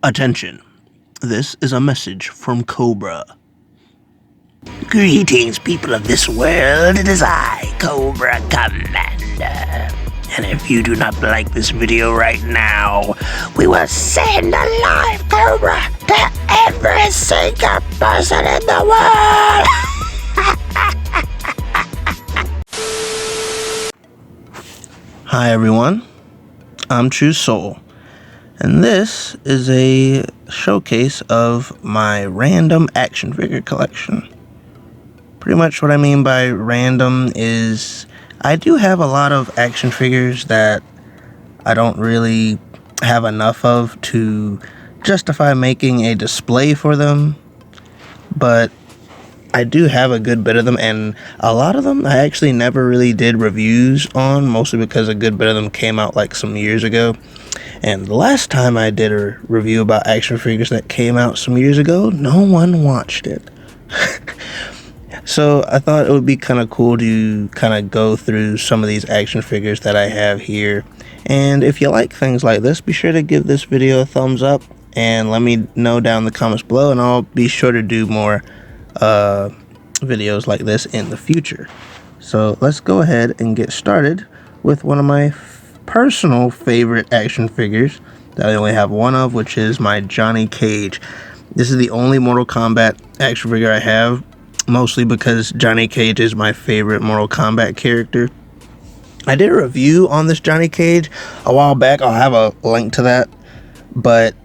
Attention, this is a message from Cobra. Greetings, people of this world. It is I, Cobra Commander. And if you do not like this video right now, we will send a live Cobra to every single person in the world. Hi everyone, I'm True Soul, and this is a showcase of my random action figure collection. Pretty much what I mean by random is I do have a lot of action figures that I don't really have enough of to justify making a display for them, but I do have a good bit of them, and a lot of them I actually never really did reviews on, mostly because a good bit of them came out like some years ago. And the last time I did a review about action figures that came out some years ago, no one watched it. So I thought it would be kind of cool to kind of go through some of these action figures that I have here. And if you like things like this, be sure to give this video a thumbs up and let me know down in the comments below, and I'll be sure to do more videos like this in the future. So let's go ahead and get started with one of my personal favorite action figures that I only have one of, which is my Johnny Cage. This is the only Mortal Kombat action figure I have, mostly because Johnny Cage is my favorite Mortal Kombat character. I did a review on this Johnny Cage a while back. I'll have a link to that, but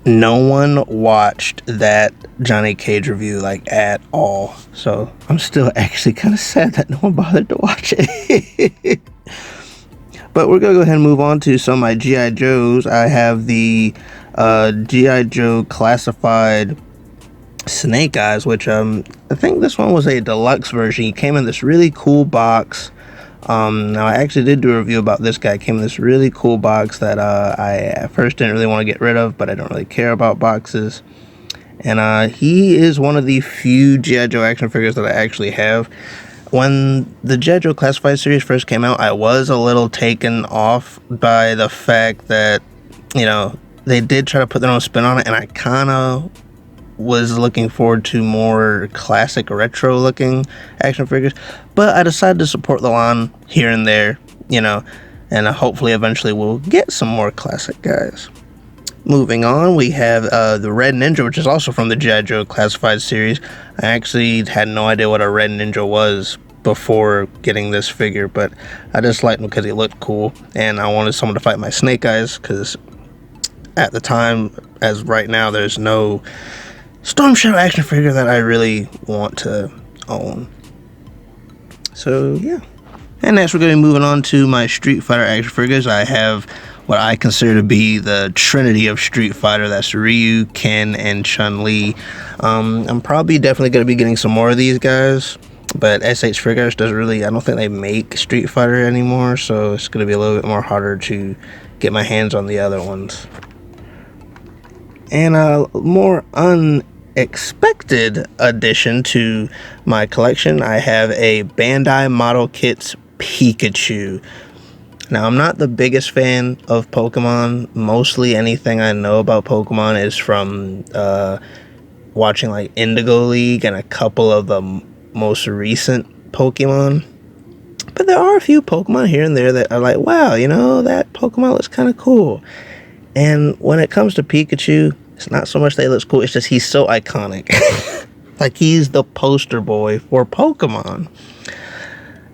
no one watched that Johnny Cage review like at all, so I'm still actually kind of sad that no one bothered to watch it. But we're gonna go ahead and move on to some of my G.I. Joes. I have the G.I. Joe classified Snake Eyes, which I think this one was a deluxe version. He came in this really cool box. Now I actually did do a review about this guy. It came in this really cool box that I at first didn't really want to get rid of, but I don't really care about boxes. And he is one of the few G.I. Joe action figures that I actually have. When the G.I. Joe Classified series first came out, I was a little taken off by the fact that, you know, they did try to put their own spin on it, and I kind of was looking forward to more classic retro looking action figures, but I decided to support the line here and there, you know, and hopefully eventually we'll get some more classic guys. Moving on, we have the Red Ninja, which is also from the G.I. Joe Classified series. I actually had no idea what a Red Ninja was before getting this figure, but I just liked him because he looked cool, and I wanted someone to fight my Snake Eyes, because at the time, as right now, there's no Storm Shadow action figure that I really want to own. So yeah. And next we're going to be moving on to my Street Fighter action figures. I have what I consider to be the trinity of Street Fighter. That's Ryu, Ken, and Chun-Li. I'm probably definitely going to be getting some more of these guys, but SH Figures doesn't really, I don't think they make Street Fighter anymore, so it's going to be a little bit more harder to get my hands on the other ones. And a more unexpected addition to my collection, I have a Bandai Model Kits Pikachu. Now, I'm not the biggest fan of Pokemon. Mostly anything I know about Pokemon is from watching like Indigo League and a couple of the most recent Pokemon. But there are a few Pokemon here and there that are like, wow, you know, that Pokemon looks kind of cool. And when it comes to Pikachu, it's not so much that he looks cool, it's just he's so iconic. Like, he's the poster boy for Pokemon.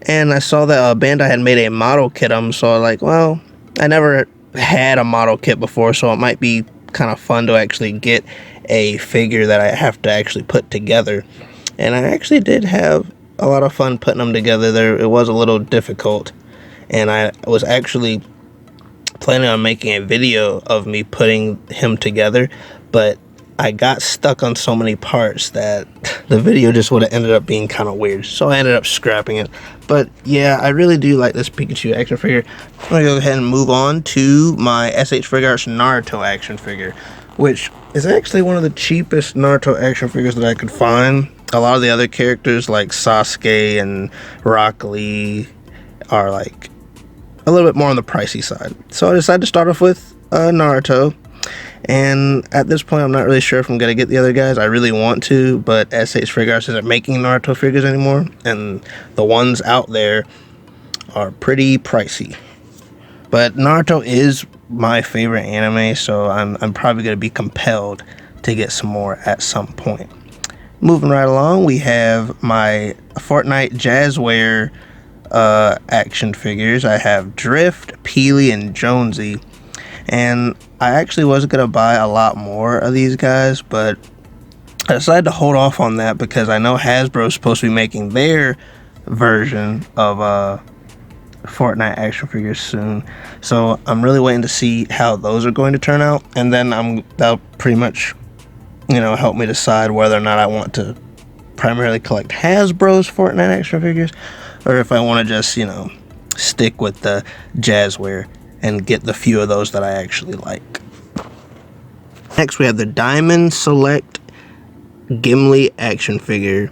And I saw that Bandai had made a model kit of him, so I was like, well, I never had a model kit before, so it might be kind of fun to actually get a figure that I have to actually put together. And I actually did have a lot of fun putting them together. It was a little difficult, and I was actually planning on making a video of me putting him together, but I got stuck on so many parts that the video just would have ended up being kind of weird, so I ended up scrapping it. But yeah, I really do like this Pikachu action figure. I'm gonna go ahead and move on to my SH Figuarts Naruto action figure, which is actually one of the cheapest Naruto action figures that I could find. A lot of the other characters like Sasuke and Rock Lee are like a little bit more on the pricey side. So I decided to start off with Naruto. And at this point, I'm not really sure if I'm going to get the other guys. I really want to, but SH Figuarts isn't making Naruto figures anymore, and the ones out there are pretty pricey. But Naruto is my favorite anime, so I'm probably going to be compelled to get some more at some point. Moving right along, we have my Fortnite Jazzware action figures. I have Drift, Peely, and Jonesy. And I actually was going to buy a lot more of these guys, but I decided to hold off on that because I know Hasbro's supposed to be making their version of Fortnite action figures soon. So I'm really waiting to see how those are going to turn out, and then that'll pretty much, help me decide whether or not I want to primarily collect Hasbro's Fortnite action figures, or if I want to just, stick with the Jazzware and get the few of those that I actually like. Next, we have the Diamond Select Gimli action figure.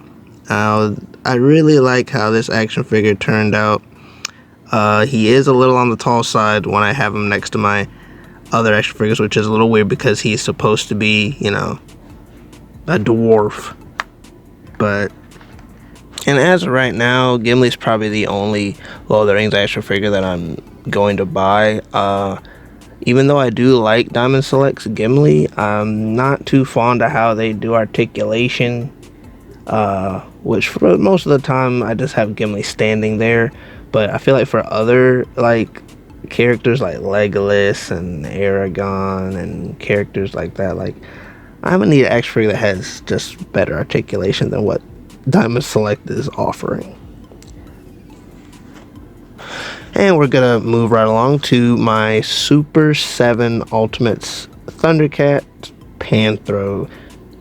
I really like how this action figure turned out. He is a little on the tall side when I have him next to my other action figures, which is a little weird because he's supposed to be, a dwarf. And as of right now, Gimli's probably the only Lord of the Rings action figure that I'm going to buy. Even though I do like Diamond Select's Gimli, I'm not too fond of how they do articulation, which for most of the time I just have Gimli standing there. But I feel like for other characters like Legolas and Aragorn and characters like that, I'm gonna need an action figure that has just better articulation than what Diamond Select is offering. And we're gonna move right along to my Super 7 Ultimates Thundercat Panthro.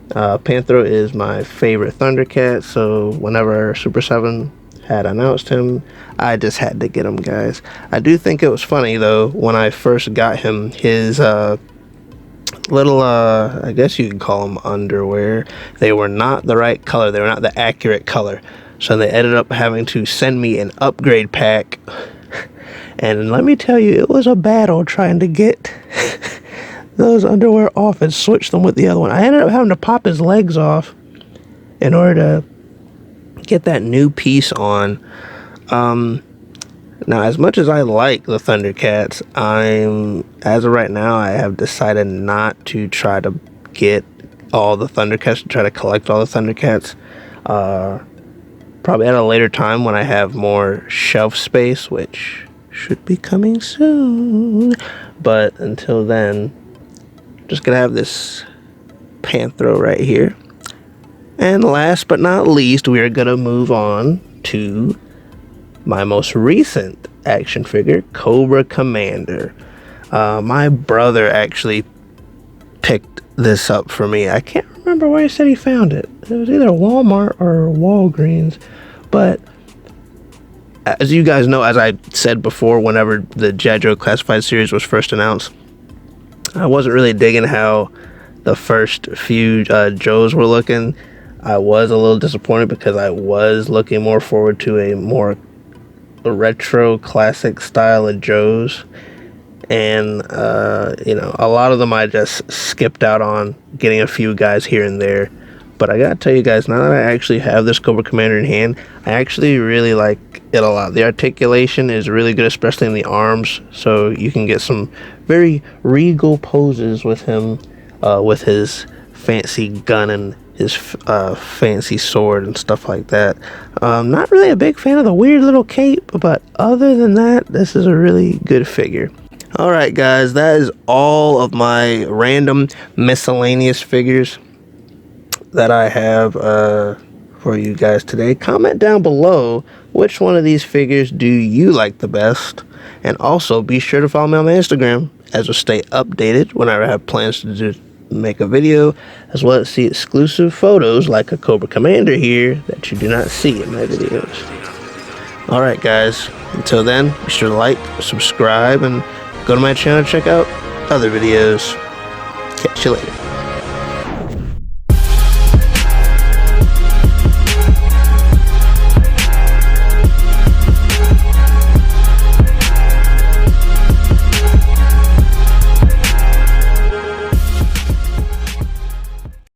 Panthro is my favorite Thundercat, so whenever Super 7 had announced him, I just had to get him, guys. I do think it was funny though when I first got him, his little I guess you could call them underwear, they were not the right color, they were not the accurate color, so they ended up having to send me an upgrade pack. And let me tell you, it was a battle trying to get those underwear off and switch them with the other one. I ended up having to pop his legs off in order to get that new piece on. Now, as much as I like the Thundercats, as of right now, I have decided not to try to get all the Thundercats, to try to collect all the Thundercats. Probably at a later time when I have more shelf space, which should be coming soon. But until then, just gonna have this Panthro right here. And last but not least, we are gonna move on to my most recent action figure, Cobra Commander. My brother actually picked this up for me. I can't remember where he said he found it. It was either Walmart or Walgreens. But as you guys know, as I said before, whenever the G.I. Joe Classified series was first announced, I wasn't really digging how the first few Joes were looking. I was a little disappointed because I was looking more forward to a more retro classic style of Joes. And, a lot of them I just skipped out on, getting a few guys here and there. But I gotta tell you guys, now that I actually have this Cobra Commander in hand, I actually really like it a lot. The articulation is really good, especially in the arms, so you can get some very regal poses with him, with his fancy gun and his fancy sword and stuff like that. Not really a big fan of the weird little cape, but other than that, this is a really good figure. Alright guys, that is all of my random miscellaneous figures that I have for you guys today. Comment down below which one of these figures do you like the best, and also be sure to follow me on my Instagram, as will stay updated whenever I have plans to make a video, as well as see exclusive photos like a Cobra Commander here that you do not see in my videos. Alright guys, until then, be sure to like, subscribe, and go to my channel to check out other videos. Catch you later.